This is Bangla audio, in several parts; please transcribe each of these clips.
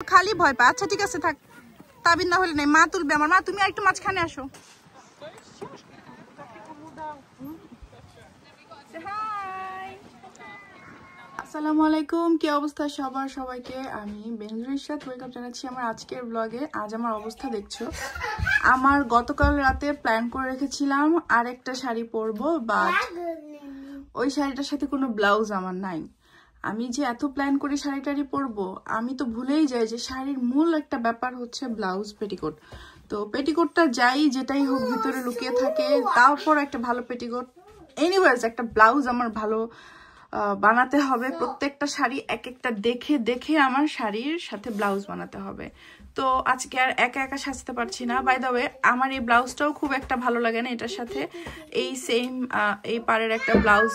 খালি ভয় পা। আচ্ছা ঠিক আছে থাক, তাবিদ না হলে নাই, মা তুলবে আমার। মা তুমি একটু মাঝখানে আসো। আসসালামু আলাইকুম, কি অবস্থা সবার? সবাইকে আমি বেনজুর ইশরাত ওয়েলকাম জানাচ্ছি আমার আজকের ব্লগে। আজ আমার অবস্থা দেখছো, আমার গতকাল রাতে প্ল্যান করে রেখেছিলাম আরেকটা শাড়ি পরবো, বাট ওই শাড়িটার সাথে কোনো ব্লাউজ আমার নাই। আমি যে এত প্ল্যান করে শাড়িটারি পরবো, আমি তো ভুলেই যাই যে শাড়ির মূল একটা ব্যাপার হচ্ছে ব্লাউজ, পেটিকোট। তো পেটিকোটটা যাই যেটাই হোক ভিতরে লুকিয়ে থাকে, তারপর একটা ভালো পেটিকোট, এনিওয়েজ একটা ব্লাউজ আমার ভালো বানাতে হবে। প্রত্যেকটা শাড়ি এক একটা দেখে দেখে আমার শাড়ির সাথে ব্লাউজ বানাতে হবে। তো আজকে আর একা একা সাজতে পারছি না। বাই দ্য ওয়ে, আমার এই ব্লাউজটাও খুব একটা ভালো লাগে না, এটার সাথে এই সেম এই পাড়ের একটা ব্লাউজ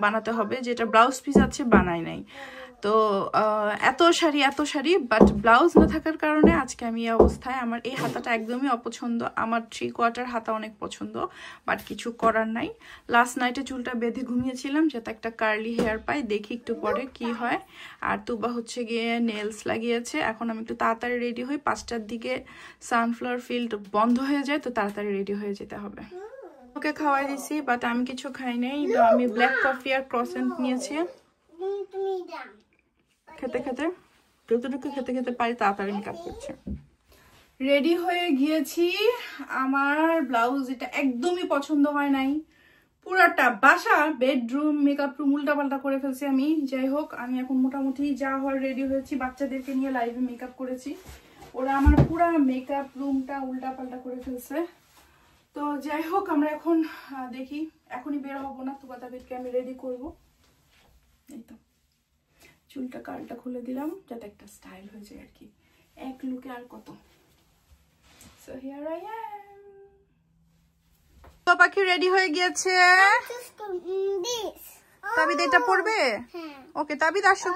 বানাতে হবে, যেটা ব্লাউজ পিস আছে বানাই নাই। তো এত শাড়ি বাট ব্লাউজ না থাকার কারণে আজকে আমি এই অবস্থায়। আমার এই হাতাটা একদমই অপছন্দ, আমার 3/4 হাতা অনেক পছন্দ, বাট কিছু করার নাই। লাস্ট নাইটে চুলটা বেঁধে ঘুমিয়েছিলাম যাতে একটা কার্লি হেয়ার পাই, দেখি একটু পরে কি হয়। আর তুবা হচ্ছে গিয়ে নেলস লাগিয়েছে। এখন আমি একটু তাড়াতাড়ি রেডি হই, 5টার দিকে সানফ্লাওয়ার ফিল্ড বন্ধ হয়ে যায়, তো তাড়াতাড়ি রেডি হয়ে যেতে হবে। ওকে খাওয়াই দিছি, বাট আমি কিছু খাই নাই। তো আমি ব্ল্যাক কফি আর ক্রসেন্ট নিয়েছি। খেতে খেতে যতটুকু খেতে খেতে পারি তাড়াতাড়ি মেকআপ করছে। রেডি হয়ে গিয়েছি। আমার ব্লাউজ এটা একদমই পছন্দ হয় নাই, পুরাটা বাসা বেডরুম মেকআপ রুম উল্টাপাল্টা করে ফেলছি আমি। যাই হোক, আমি এখন মোটামুটি যা হওয়ার রেডি হয়েছি। বাচ্চাদেরকে নিয়ে লাইভে মেকআপ করেছি, ওরা আমার পুরা মেকআপ রুমটা উল্টাপাল্টা করে ফেলছে। তো যাই হোক, আমরা এখন দেখি, এখনই বের হবো না, তো তাদেরকে আমি রেডি করবো। এই তো চুলটা কালটা খুলে দিলাম যাতে একটা স্টাইল হয়ে যায় আর কি, এক লুকে আর কত। So here I am. পাখি রেডি হয়ে গিয়েছে। তাবিদ এটা পড়বে? ওকে তাবিদ আসো।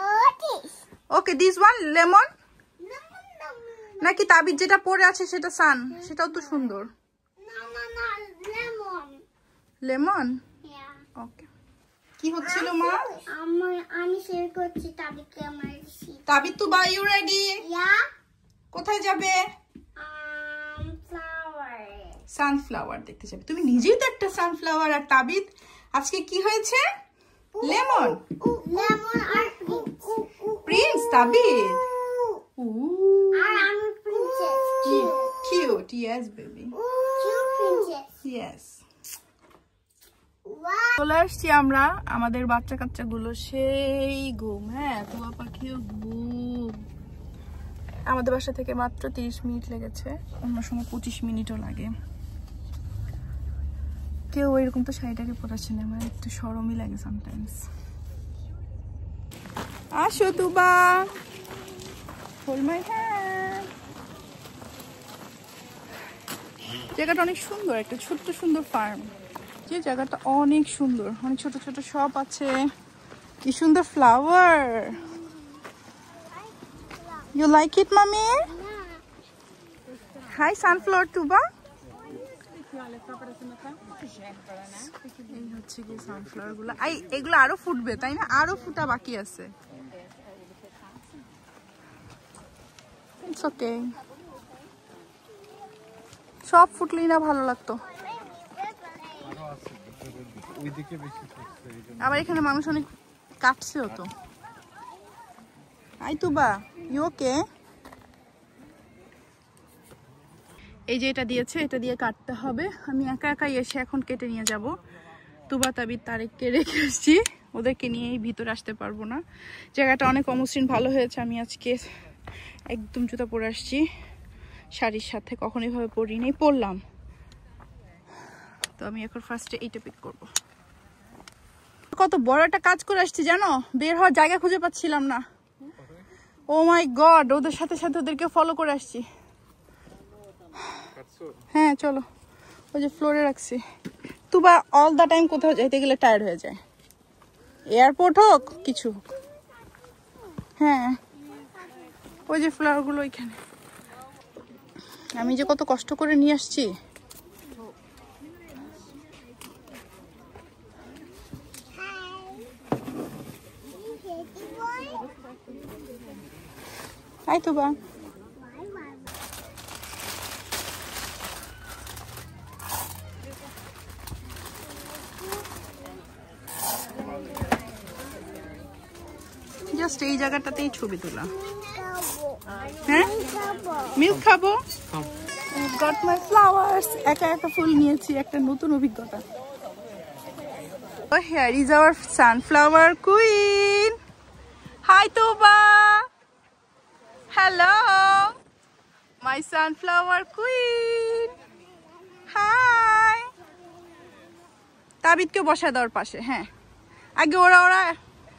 ওকে দিস ওয়ান লেমন নাকি তাবিদ যেটা পরে আছে সেটা সান? সেটাও তো সুন্দর। লেমন ওকে। কি হচ্ছিল মা? আমি শেয়ার করছি তাবিদকে আমার শীত। তাবিদ তো বাই ইউ রেডি? ইয়া। কোথায় যাবে? ফ্লাওয়ার। সানফ্লাওয়ার দেখতে যাবে। তুমি নিজেই তো একটা সানফ্লাওয়ার। আর তাবিদ আজকে কি হয়েছে? লেমন। লেমন আর প্রিন্স তাবিদ। আর আমি princess. Cute, yes baby, cute princess. Yes. চলে আসছি আমরা, আমাদের বাচ্চা কাচ্চা গুলো সেই ঘুম। হ্যাঁ, তুয়া পাখিও ঘুম। আমাদের বাসা থেকে মাত্র 30 মিনিট লেগেছে, অন্য সময় 25 মিনিটও লাগে। কেউ এরকম তো শাড়িটাকে পরাচ্ছে না, আমার একটু শরমই লাগে সামটাইমস। আসো তুবা, হোল্ড মাই হ্যান্ড। জায়গাটা অনেক সুন্দর, একটা ছোট্ট সুন্দর ফার্ম। যে জায়গাটা অনেক সুন্দর, অনেক ছোট ছোট শপ আছে, কি সুন্দর ফ্লাওয়ার। ইউ লাইক ইট মামি? হাই সানফ্লাওয়ার তুবা। এই হচ্ছে কি সানফ্লাওয়ার গুলো, এগুলো আরো ফুটবে তাই না? আরো ফুটা বাকি আছে। ইটস ওকে, সব ফুটলেই না ভালো লাগতো। আবার এখানে মানুষ অনেক কাটছেও তো। আই তুবা, ইউ ওকে? এই যে এটা দিয়েছে, এটা দিয়ে কাটতে হবে। আমি একা একাই এসে এখন কেটে নিয়ে যাব। তুবা তাবিদ তারেককে রেখে এসছি, ওদেরকে নিয়েই ভিতরে আসতে পারবো না। জায়গাটা অনেক অমসৃণ, ভালো হয়েছে আমি আজকে একদম জুতা পরে আসছি, শাড়ির সাথে কখনো এভাবে পরিনি, পরলাম। তো আমি এখন ফার্স্টে এইটা পিক করবো। কত বড় একটা কাজ করে আসছি জানো, বের হওয়ার জায়গা খুঁজে পাচ্ছিলাম না। ও মাই গড, ওদের সাথে সাথে ওদেরকে ফলো করে আসছি। হ্যাঁ চলো, ওই যে ফ্লোরে রাখছি। তুবা অল দা টাইম কোথাও যাইতে গেলে টায়ার্ড হয়ে যায়, এয়ারপোর্ট হোক কিছু হোক। হ্যাঁ ওই যে ফ্লাওয়ার গুলো ওইখানে, আমি যে কত কষ্ট করে নিয়ে আসছি। Hi, Tuba. জাস্ট এই জায়গাটাতেই ছবি তোলা। হ্যাঁ মিল্ক খাবো। গট মাই ফ্লাওয়ার্স, একা একা ফুল নিয়েছি, একটা নতুন অভিজ্ঞতা। Here is our sunflower queen. Hi Tuba. Hello my sunflower queen. Hi. তাবিদকে বসা দেওয়ার পাশে। হ্যাঁ আগে ওরা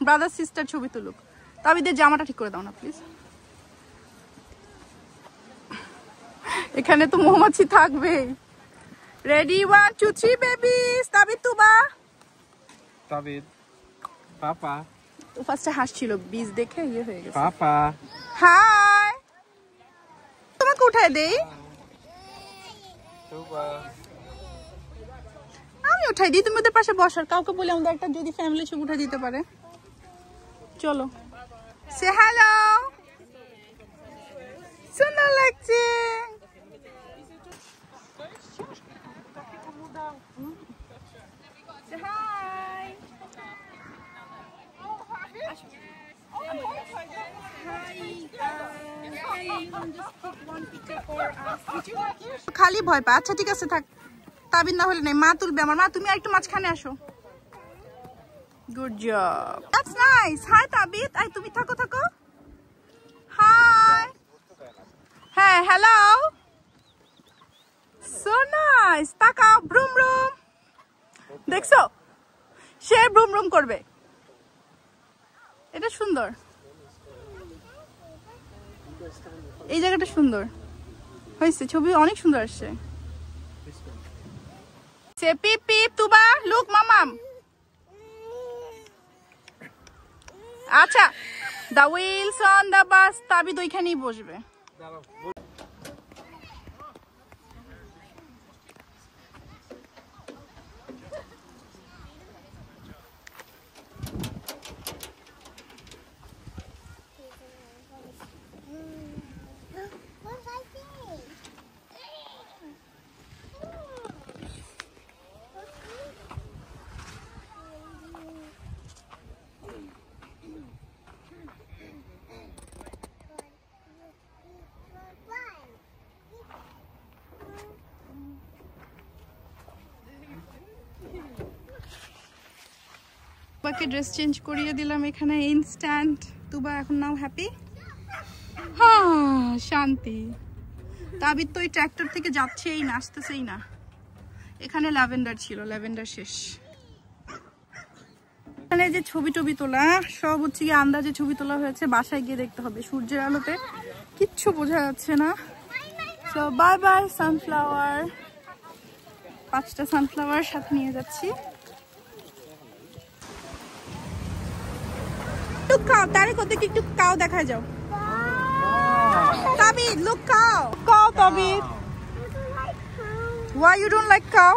ব্রাদার সিস্টার ছবি তুলুক। তাবিদের জামাটা ঠিক করে দাও না প্লিজ। এখানে তো মৌমাছি থাকবেই। Ready 1 2 3 babies. তাবিদ তুবা। তাবিদ পাপা। ও ফার্স্টে হাসছিল, বীজ দেখে ইয়ে হয়ে গেছে। পাপা হাই। তোমাকে উঠায় দেই? আমি উঠাই দিই, তুমি ওদের পাশে বসার। কাউকে বলে আমাদের একটা যদি ফ্যামিলি ছবি উঠাই দিতে পারে। চলো সে হ্যালো। সুন্দর লাগছে। খালি ভয় পা। আচ্ছা ঠিক আছে থাক, তাবিদ না হলে নাই, মা তুলবে আমার। মা তুমি একটু মাঝখানে আসো। Good job, that's nice. Hi Tabid, আই তুমি থাকো থাকো। হাই। হ্যাঁ হ্যালো। So nice. তাকাও, ব্রুম ব্রুম। দেখছো সে ব্রুম ব্রুম করবে। এটা সুন্দর, এই জায়গাটা সুন্দর হয়েছে, ছবি অনেক সুন্দর আসছে। সে পিপ পিপ তুবা লুক মামাম। আচ্ছা দা হুইলস অন দা বাস। তাবিদ ওইখানেই বসবে। তুবাকে ড্রেস চেঞ্জ করিয়ে দিলাম এখানে ইনস্ট্যান্ট। তুবা এখন নাও হ্যাপি। হ্যাঁ শান্তি। তাবিদ তো ওই ট্র্যাক্টর থেকে যাচ্ছেই না, আসতেছেই না। এখানে ল্যাভেন্ডার ছিল, ল্যাভেন্ডার শেষ। এখানে যে ছবি টবি তোলা সব হচ্ছে গিয়ে আন্দাজে ছবি তোলা হয়েছে, বাসায় গিয়ে দেখতে হবে। সূর্যের আলোতে কিচ্ছু বোঝা যাচ্ছে না। So bye bye sunflower. 5টা সানফ্লাওয়ার সাথে নিয়ে যাচ্ছি। Look cow, তারে কত একটু কাউ দেখা যাও। তাবিদ look cow, cow তাবিদ। Why you don't like cow?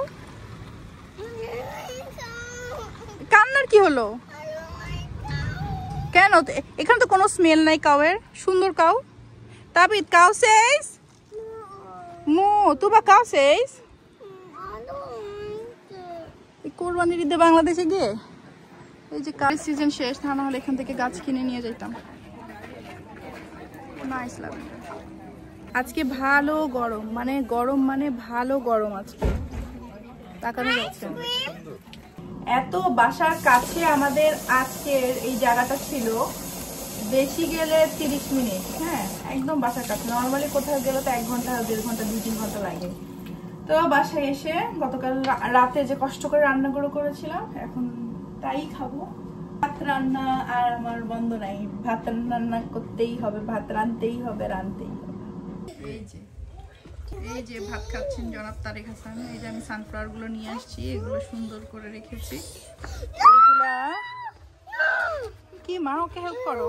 কান্নার কি হলো? কেন? এখানে তো কোনো স্মেল নাই কাউয়ের। সুন্দর কাউ। তাবিদ কাউ says মো। তুবা কাউ says কোরবানির ঈদে বাংলাদেশে গিয়ে এই যে কাজ সিজন শেষ, তা না হলে এখান থেকে গাছ কিনে নিয়ে যেতাম। নাইস লাগে। আজকে ভালো গরম, মানে গরম মানে ভালো গরম আজকে। তাকানো যাচ্ছে না। এত বাসার কাছে আমাদের আজকের এই জায়গাটা ছিল, বেশি গেলে 30 মিনিট। হ্যাঁ একদম বাসার কাছে। নর্মালি কোথাও গেলে তো 1 ঘন্টা 1.5 ঘন্টা 2-3 ঘন্টা লাগে। তো বাসায় এসে গতকাল রাতে যে কষ্ট করে রান্নাগুলো করেছিলাম এখন তাই খাবো। ভাত রান্না আর আমার বন্ধ নাই, ভাত রান্না করতেই হবে, ভাত রাঁধতেই হবে, রাঁধতেই হবে। এই যে ভাত খাচ্ছেন জনাব তারেক হাসান। এই যে আমি সানফ্লাওয়ার গুলো নিয়ে আসছি, এগুলো সুন্দর করে রেখেছি। এগুলা কি মা ওকে হেল্প করো,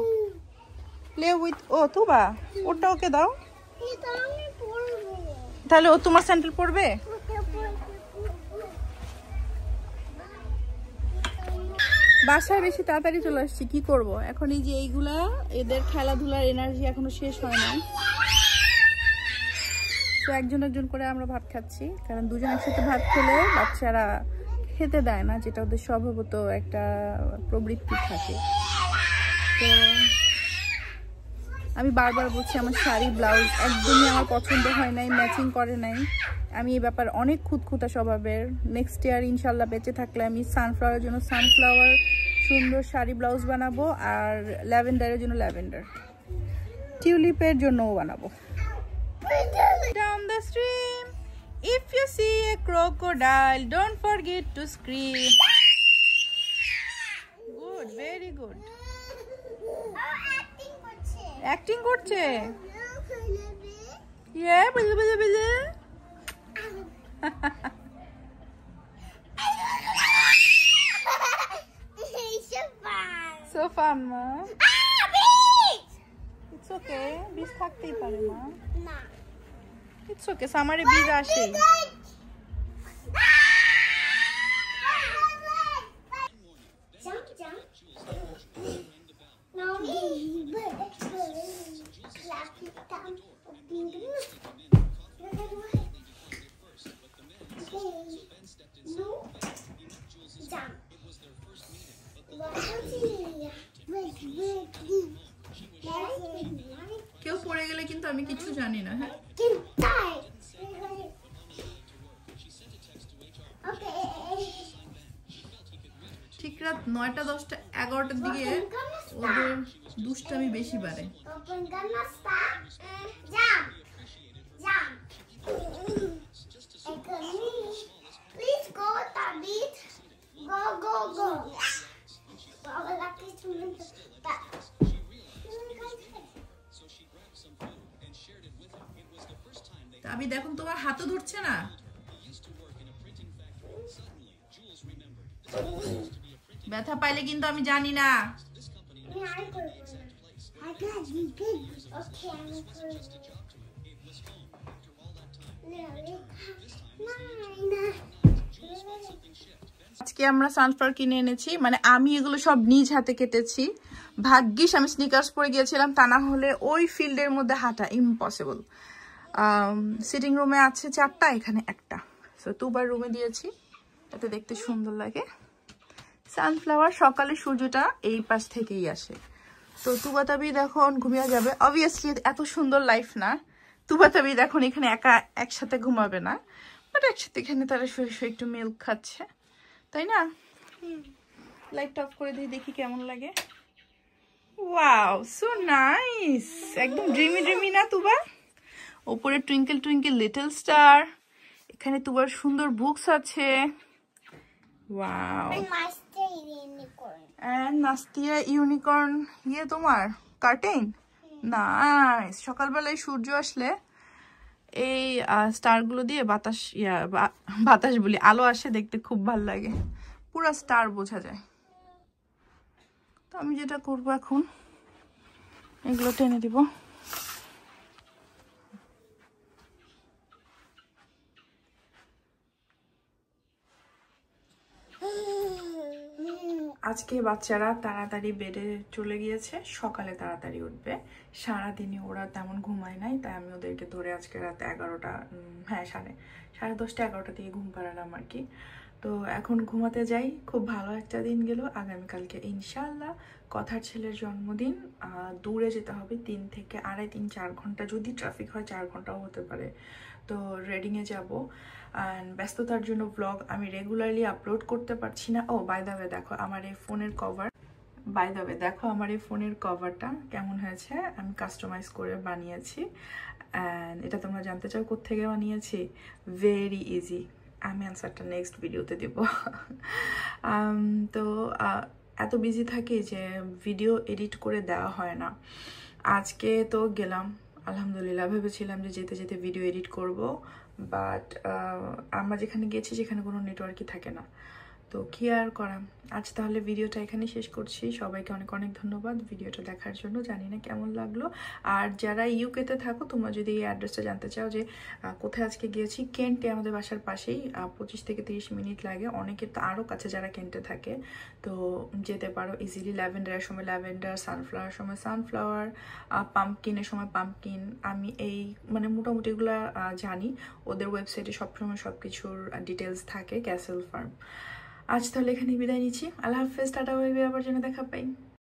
প্লে উইথ। ও তুবা ওটা ওকে দাও, তাহলে ও তোমার স্যান্ডেল পরবে। বাসায় বেশি তাড়াতাড়ি চলে আসছি, কি করব এখন। এই যে এইগুলা এদের খেলাধুলার এনার্জি এখনো শেষ হয় না। তো একজন একজন করে আমরা ভাত খাচ্ছি, কারণ দুজন একসাথে ভাত খেলে বাচ্চারা খেতে দেয় না, যেটা ওদের স্বভাবত একটা প্রবৃত্তি থাকে। তো আমি বারবার বলছি আমার শাড়ি ব্লাউজ একদমই আমার পছন্দ হয় নাই, ম্যাচিং করে নাই। আমি এই ব্যাপার অনেক খুঁতখুঁতা স্বভাবের। নেক্সট ইয়ার ইনশাল্লাহ বেঁচে থাকলে আমি সানফ্লাওয়ারের জন্য সানফ্লাওয়ার সুন্দর শাড়ি ব্লাউজ বানাবো, আর ল্যাভেন্ডারের জন্য ল্যাভেন্ডার, টিউলিপের জন্যও বানাবো। Down the stream, if you see a crocodile, don't forget to scream. Good, very good. Acting করছে? Yeah, bile bile bile. So fun, ma. It's okay. Bees থাকতেই পারে মা। না। It's okay. সামারে বীজ আসে। কেউ পড়ে গেলে কিন্তু আমি কিছু জানি না। হ্যাঁ, ঠিক রাত 9টা 10টা 11টার দিকে ওদের দুষ্টামি বেশি বাড়ে। আমি দেখুন তোমার হাতও ধরছে না। ব্যথা পাইলে কিন্তু আমি জানি না। আজকে আমরা সানফ্লাওয়ার কিনে এনেছি, মানে আমি এগুলো সব নিজ হাতে কেটেছি। ভাগ্যিস আমি স্নিকার্স পরে গিয়েছিলাম, তা না হলে ওই ফিল্ডের মধ্যে হাঁটা ইম্পসিবল। সিটিং রুমে আছে 4টা, এখানে একটা, সো 2বার রুমে দিয়েছি, এতে দেখতে সুন্দর লাগে। সানফ্লাওয়ার সকালে সূর্যটা এই পাশ থেকেই আসে। তো তুবাতাবি এখন ঘুমিয়ে যাবে। অবভিয়াসলি এত সুন্দর লাইফ না, তুবাতাবি এখন এখানে একা একসাথে ঘুমাবে না, বাট একসাথে এখানে তারা শুয়ে শুয়ে একটু মিল্ক খাচ্ছে, তাই না? লাইট অফ করে দিয়ে দেখি কেমন লাগে। ওয়াও, সো নাইস, একদম ড্রিমি ড্রিমি না তুবা? ওপরে টুইঙ্কেল টুইঙ্কেল লিটল স্টার, এখানে তুবার সুন্দর বুকস আছে। ওয়াও, এন্ড নাস্তিয়া ইউনিকর্ন ইয়ে তোমার কার্টেন। নাইস, সকালবেলায় সূর্য আসলে এই স্টারগুলো দিয়ে বাতাস বলি আলো আসে, দেখতে খুব ভালো লাগে, পুরো স্টার বোঝা যায়। তো আমি যেটা করবো এখন এগুলো টেনে দিব। আজকে বাচ্চারা তাড়াতাড়ি বেডে চলে গিয়েছে, সকালে তাড়াতাড়ি উঠবে। সারাদিনে ওরা তেমন ঘুমায় নাই, তাই আমি ওদেরকে ধরে আজকে রাত 11টা, হ্যাঁ সাড়ে 10টা 11টা থেকে ঘুম পাড়ালাম আর কি। তো এখন ঘুমাতে যাই। খুব ভালো একটা দিন গেল। আগামীকালকে ইনশাআল্লাহ কথার ছেলের জন্মদিন। দূরে যেতে হবে 3 থেকে 3.5-4 ঘন্টা, যদি ট্রাফিক হয় 4 ঘন্টাও হতে পারে। তো রেডিংয়ে যাব, অ্যান্ড ব্যস্ততার জন্য ব্লগ আমি রেগুলারলি আপলোড করতে পারছি না। ও বাই দ্য ওয়ে দেখো আমার এই ফোনের কভার, আমার এই ফোনের কভারটা কেমন হয়েছে, আমি কাস্টমাইজ করে বানিয়েছি। অ্যান্ড এটা তোমরা জানতে চাও কোত্থেকে বানিয়েছি? ভেরি ইজি, আমি অ্যান্সারটা নেক্সট ভিডিওতে দেব। তো এত বিজি থাকি যে ভিডিও এডিট করে দেওয়া হয় না। আজকে তো গেলাম, আলহামদুলিল্লাহ ভেবেছিলাম যে যেতে যেতে ভিডিও এডিট করব, বাট আমরা যেখানে গেছি সেখানে কোনো নেটওয়ার্কই থাকে না, তো কি আর করা। আজ তাহলে ভিডিওটা এখানে শেষ করছি। সবাইকে অনেক অনেক ধন্যবাদ ভিডিওটা দেখার জন্য। জানি না কেমন লাগলো। আর যারা ইউকেতে থাকো, তোমরা যদি এই অ্যাড্রেসটা জানতে চাও যে কোথায় আজকে গিয়েছি, কেন্টে, আমাদের বাসার পাশেই, 25 থেকে 30 মিনিট লাগে। অনেকের তো আরও কাছে যারা কেন্টে থাকে, তো যেতে পারো ইজিলি। ল্যাভেন্ডারের সময় ল্যাভেন্ডার, সানফ্লাওয়ারের সময় সানফ্লাওয়ার, পাম্পকিনের সময় পাম্পকিন। আমি এই মানে মোটামুটি এগুলো জানি। ওদের ওয়েবসাইটে সবসময় সব কিছুর ডিটেলস থাকে। Castle farm. আজ তাহলে এখানে বিদায় নিচ্ছি। আল্লাহ হাফেজ, টাটা, বাই বাই, আবার যেন দেখা পাই।